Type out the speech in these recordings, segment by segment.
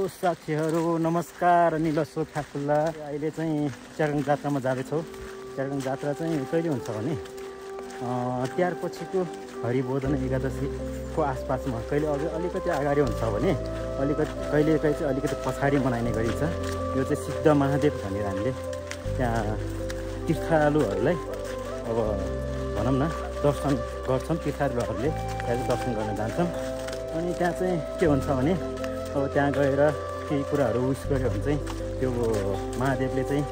साथीहरू नमस्कार। निलो सोथा खुल्ला। अहिले चाहिँ च्यारगाङ जात्रामा जाँदैछौँ। च्यारगाङ जात्रा चाहिँ कहिले हुन्छ भने तिहार पछिको हरिबोधन एकादशीको आसपासमा, कहिले अलिकति अगाडि हुन्छ भने कहिले चाहिँ अलिकति पछाडि मनाइने गरिन्छ। यो चाहिँ सिद्ध महादेव भनेर हामीले त्यहाँ तीर्थालुहरूलाई अब भनौँ न दर्शन गर्छौँ। तीर्थालुहरूले त्यहाँ चाहिँ दर्शन गर्न जान्छौँ। अनि त्यहाँ चाहिँ के हुन्छ भने अब त्यहाँ गएर केही कुराहरू विस गऱ्यो भने चाहिँ त्यो महादेवले चाहिँ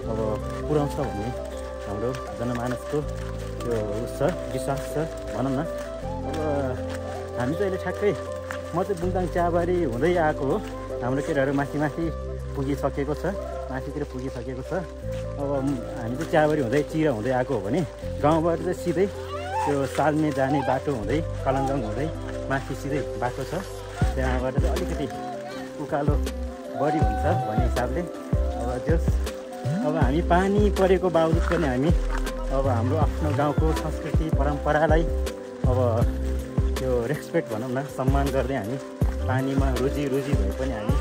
अब पुर्याउँछ भन्ने हाम्रो जनमानसको त्यो उस छ, विश्वास छ भनौँ न। अब हामी चाहिँ अहिले ठ्याक्कै म चाहिँ बुङताङ चियाबारी हुँदै आएको हो। हाम्रो केटाहरू माथि पुगिसकेको छ, माथितिर पुगिसकेको छ। अब हामी चाहिँ चियाबारी हुँदै चिरा हुँदै आएको हो भने गाउँबाट चाहिँ सिधै त्यो सालमे जाने बाटो हुँदै कलङ्गाङ हुँदै माथि सिधै बाटो छ। त्यहाँबाट चाहिँ अलिकति उकालो बढी हुन्छ भन्ने हिसाबले अब हामी पानी परेको बावजुद पनि हामी अब हाम्रो आफ्नो गाउँको संस्कृति परम्परालाई अब त्यो रेस्पेक्ट भनौँ न, सम्मान गर्दै हामी पानीमा रोजी भए पनि हामी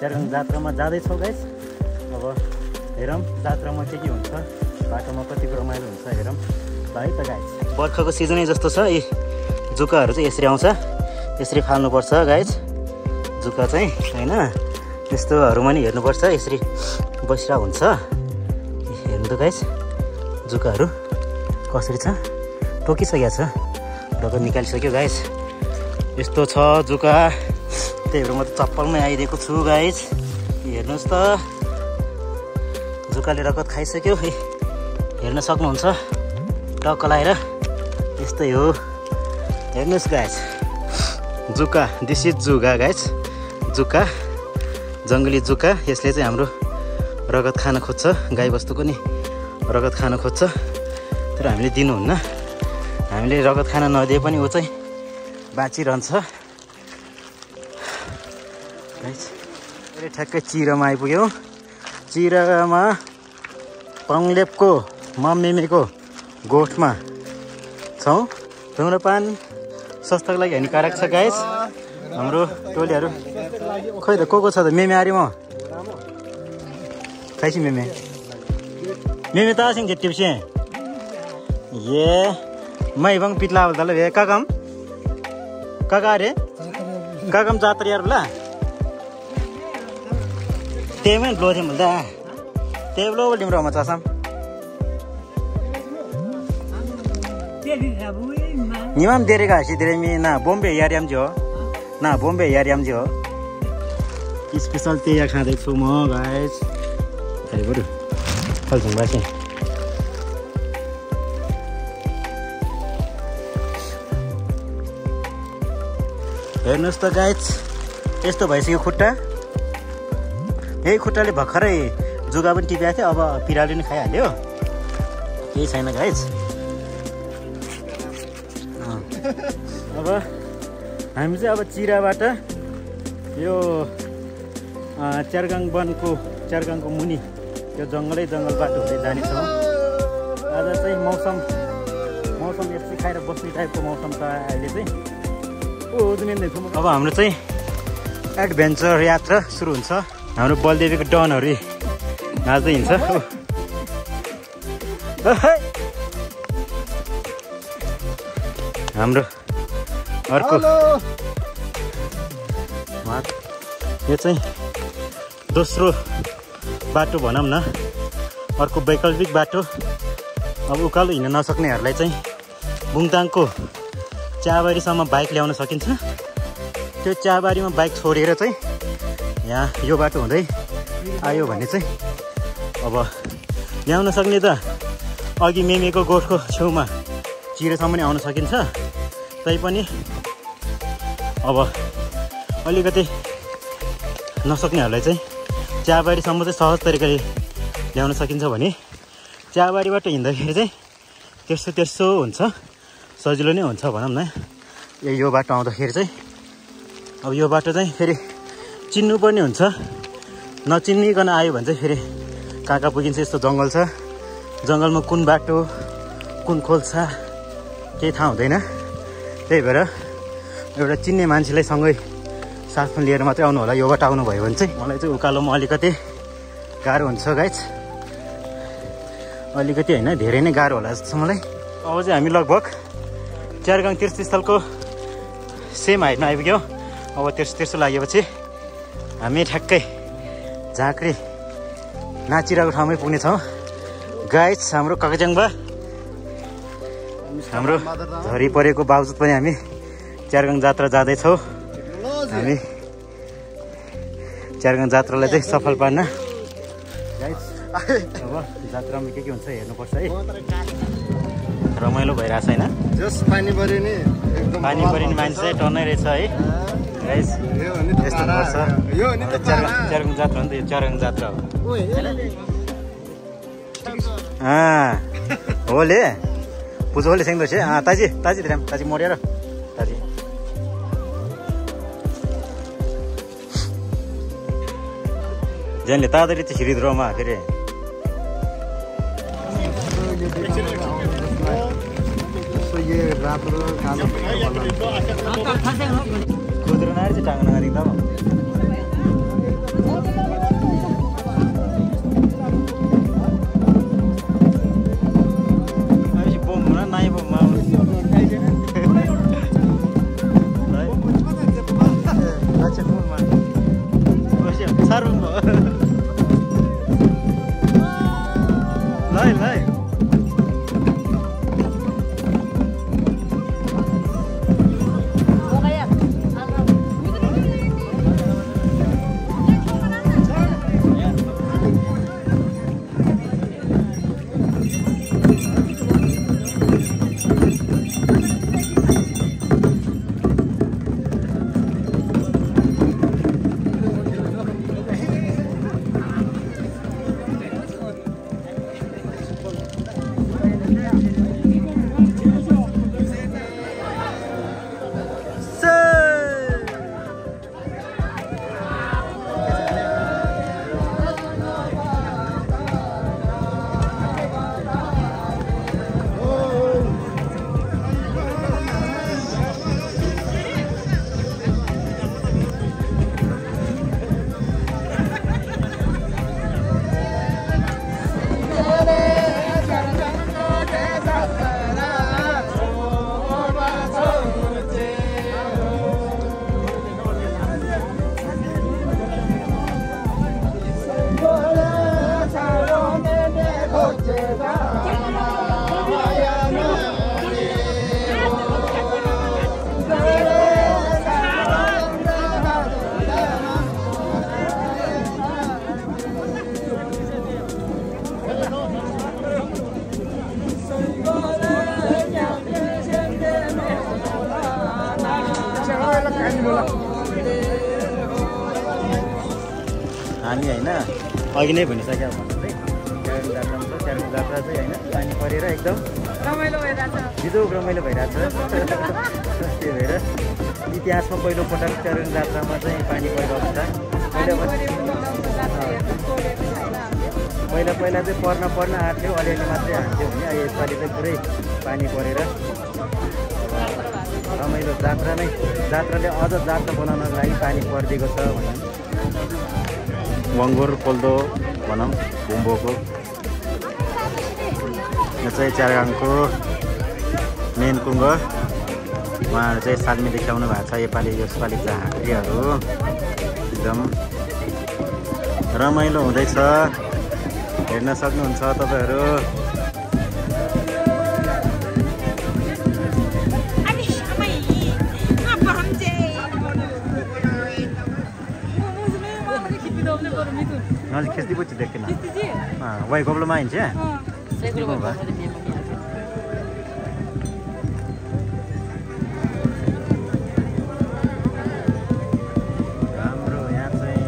च्यारगाङ जात्रामा जाँदैछौँ गाइस। अब हेरौँ जात्रामा के हुन्छ, बाटोमा कतिको रमाइलो हुन्छ हेरौँ ल है त गाइस। बर्खाको सिजनै जस्तो छ। यी जुकाहरू चाहिँ यसरी आउँछ, यसरी फाल्नुपर्छ गाइस। जुका चाहिँ होइन यस्तोहरूमा नि हेर्नुपर्छ, यसरी बसिरहेको हुन्छ। हेर्नु त गाइस जुकाहरू कसरी छ, टोकिसकेको छ, रगत निकालिसक्यो गाइस। यस्तो छ जुका। त्यही भएर म त चप्पलमै आइदिएको छु गाइस। हेर्नुहोस् त जुकाले रगत खाइसक्यो। हेर्न सक्नुहुन्छ टक्क लाएर यस्तै हो। हेर्नुहोस् गाइस जुका, दिस इज जुका गाइस। जुका जङ्गली जुका। यसले चाहिँ हाम्रो रगत खान खोज्छ, गाईबस्तुको नि रगत खान खोज्छ, तर हामीले दिनुहुन्न। हामीले रगत खान नदिए पनि ऊ चाहिँ बाँचिरहन्छ गाइस। अहिले ठ्याक्कै चिरामा आइपुग्यौँ। चिरामा पङलेपको मम्मीको गोठमा छौँ। धुम्रपान स्वास्थ्यको लागि हानिकारक छ गाइस। हाम्रो टोलीहरू खोइ त को छ त। मेमे आरे म खाइसी मेमे त आसिङ टिप्से ये मै बङ पिटला बोल्दा ल काकम काका रे काकम जात्रा यार बोला तेमै ब्लो थियौँ बोल्दा त्यही ब्लो बोल्यौँ र म चासम निमाम देरेगा हसी देरे मी ना बॉम्बे यारियम जो ना बॉम्बे यारियम जो स्पेशल तेया खाँदैछु म गाइस। अरे बरु फल्छौँ बासी। हेर्नुहोस् त गाइस यस्तो भइसक्यो खुट्टा। यही खुट्टाले भर्खरै जुगा पनि टिपेको थियो, अब पिराले नि खाइहाल्यो। केही छैन गाइस। अब हामी चाहिँ अब चिराबाट यो च्यारगाङको मुनि यो जङ्गल बाटो हुँदै जानेछौँ। आज चाहिँ मौसम यति खाएर बस्ने टाइपको मौसम छ अहिले चाहिँ। अब हाम्रो चाहिँ एडभेन्चर यात्रा सुरु हुन्छ। हाम्रो बलदेवीको डनहरू नाच्दै हिँड्छ। हाम्रो अर्को यो चाहिँ दोस्रो बाटो भनौँ न, अर्को वैकल्पिक बाटो। अब उकालो हिँड्न नसक्नेहरूलाई चाहिँ बुङताङको चियाबारीसम्म बाइक ल्याउन सकिन्छ। त्यो चियाबारीमा बाइक छोडेर चाहिँ यहाँ यो बाटो हुँदै आयो भने चाहिँ अब ल्याउन सक्ने त अघि मेमेको गोठको छेउमा चिरेसम्म नै आउन सकिन्छ। तैपनि अब अलिकति नसक्नेहरूलाई चाहिँ चियाबारीसम्म चाहिँ सहज तरिकाले ल्याउन सकिन्छ भने चियाबारीबाट हिँड्दाखेरि चाहिँ तेर्सो हुन्छ, सजिलो नै हुन्छ भनौँ न। यो बाटो आउँदाखेरि चाहिँ अब यो बाटो चाहिँ फेरि चिन्नुपर्ने हुन्छ। नचिनिकन आयो भने चाहिँ फेरि कहाँ पुगिन्छ। यस्तो जङ्गल छ, जङ्गलमा कुन बाटो कुन खोल्सा केही थाहा हुँदैन। त्यही भएर एउटा चिन्ने मान्छेलाई साथमा लिएर मात्रै आउनु होला। योबाट आउनुभयो भने चाहिँ मलाई चाहिँ उकालोमा अलिकति गाह्रो हुन्छ गाइज, अलिकति होइन धेरै नै गाह्रो होला जस्तो मलाई। अब चाहिँ हामी लगभग च्यारगाङ तीर्थस्थलको सेम हाइटमा आइपुग्यौँ। अब तेर्सो लागेपछि हामी ठ्याक्कै झाँक्री नाचिरहेको ठाउँमै पुग्नेछौँ गाइज। हाम्रो कागजाङबा हाम्रो झरी परेको बावजुद पनि हामी च्यारगाङ जात्रा जाँदैछौँ। हामी च्यारगाङ जात्रालाई चाहिँ सफल पार्न गाइज अब जात्रामा के हुन्छ हेर्नुपर्छ है। रमाइलो भइरहेछ होइन, पानी पऱ्यो नि मान्छे चाहिँ टन्नै रहेछ है गाइज। यस्तो पर्छ च्यारगाङ जात्रा हो नि त, यो च्यारगाङ जात्रा हो। होले पुजो होले सेङ्दो छे ताजी ताजी दिराम ताजी मरेर ताजी जनले तादरी चाहिँ खिरिद्रोमा फेरि खुद्रो नारी चाहिँ टाङ्गा नगरिँदा हामी होइन अघि नै भनिसक्यो भन्नु चाहिँ च्यारगाङ जात्रा छ। च्यारगाङ जात्रा चाहिँ होइन पानी परेर एकदम रमाइलो भइरहेछ, बिजोग रमाइलो भइरहेछ। त्यही भएर इतिहासमा पहिलोपटक च्यारगाङ जात्रामा चाहिँ पानी परिरहेको छ। पहिला चाहिँ पर्न आँट्थ्यो, अलिअलि मात्रै हान्थ्यो भने यसपालि चाहिँ पुरै पानी परेर रमाइलो जात्राले अझ जात्रा बनाउनको लागि पानी परिदिएको छ भने वङ्गुर पोल्दो भनौँ बुम्बोको यो चाहिँ च्यारगाङको मेन कुङ्ग। उहाँहरू चाहिँ सालमी देखाउनु भएको छ। यसपालि झाँक्रीहरू एकदम रमाइलो हुँदैछ, हेर्न सक्नुहुन्छ तपाईँहरू। नजिक खेच्दै पछि देखेन वाइ गोब्लोमा हिँड्छ हाम्रो यहाँ चाहिँ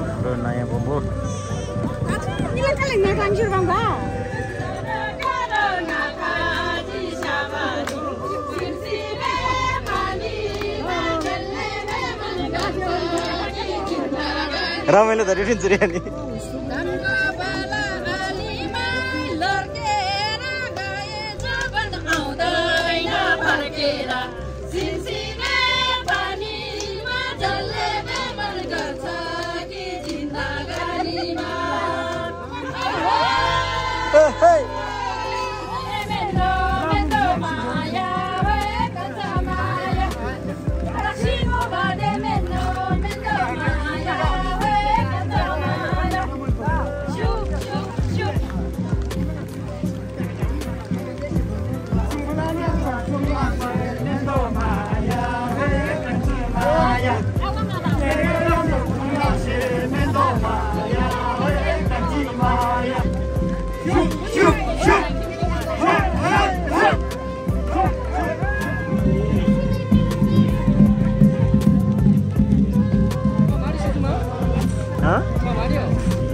हाम्रो नयाँ बोम्बो रमाइलो त रिटिन्छ रे अनि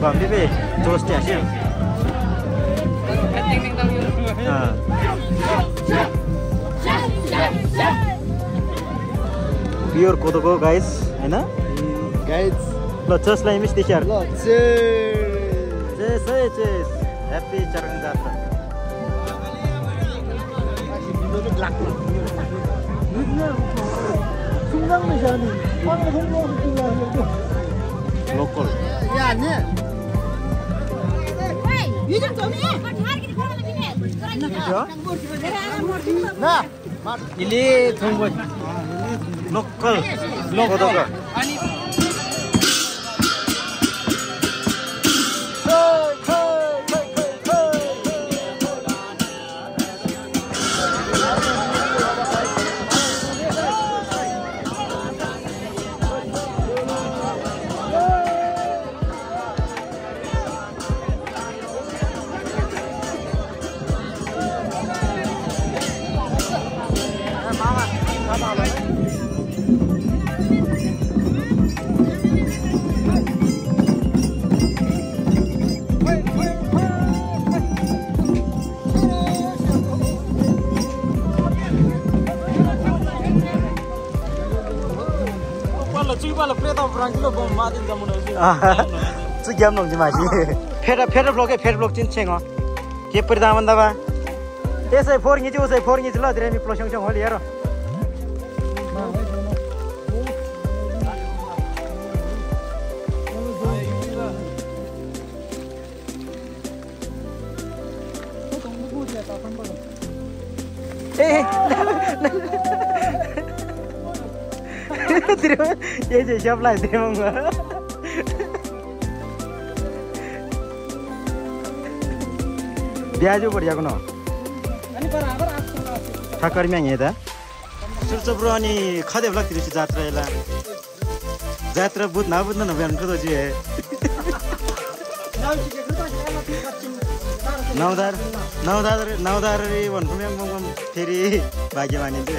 Bang Bibi, terus dia sih. Pure kodoko guys, हैन? Guys, ल चेसलाई मिस देखिहार. ल chess. Happy Charang Jatra. Local. 야, 네. 요즘 좀 해. 나. Ili thongbo. Local. Kodoko. Chứ game nồng gì mà chứ phết vlog trên chênh à kia bữa đam ăn đâu ba thế sai phổi như chứ là để mình plong chong hồi rồi ये जो shop लाए थे मंगा ब्याजो बढ़िया को ना ठाकर में ये था सुरचपुर अनि खादे ब्लॉक तिरसी जात्रा एला जात्रा बुध ना भ्यान को तो जी है नौदार रे वन में फेरि भाग्य मानिन्छ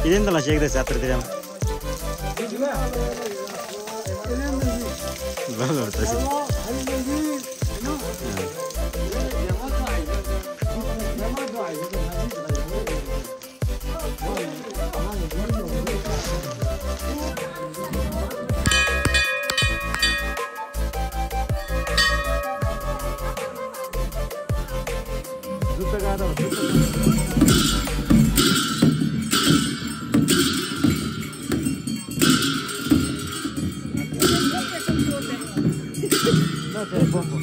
इदेन तला शेख जात्रा दिरा Bagus sih. Zuta gada. Okay, bombo.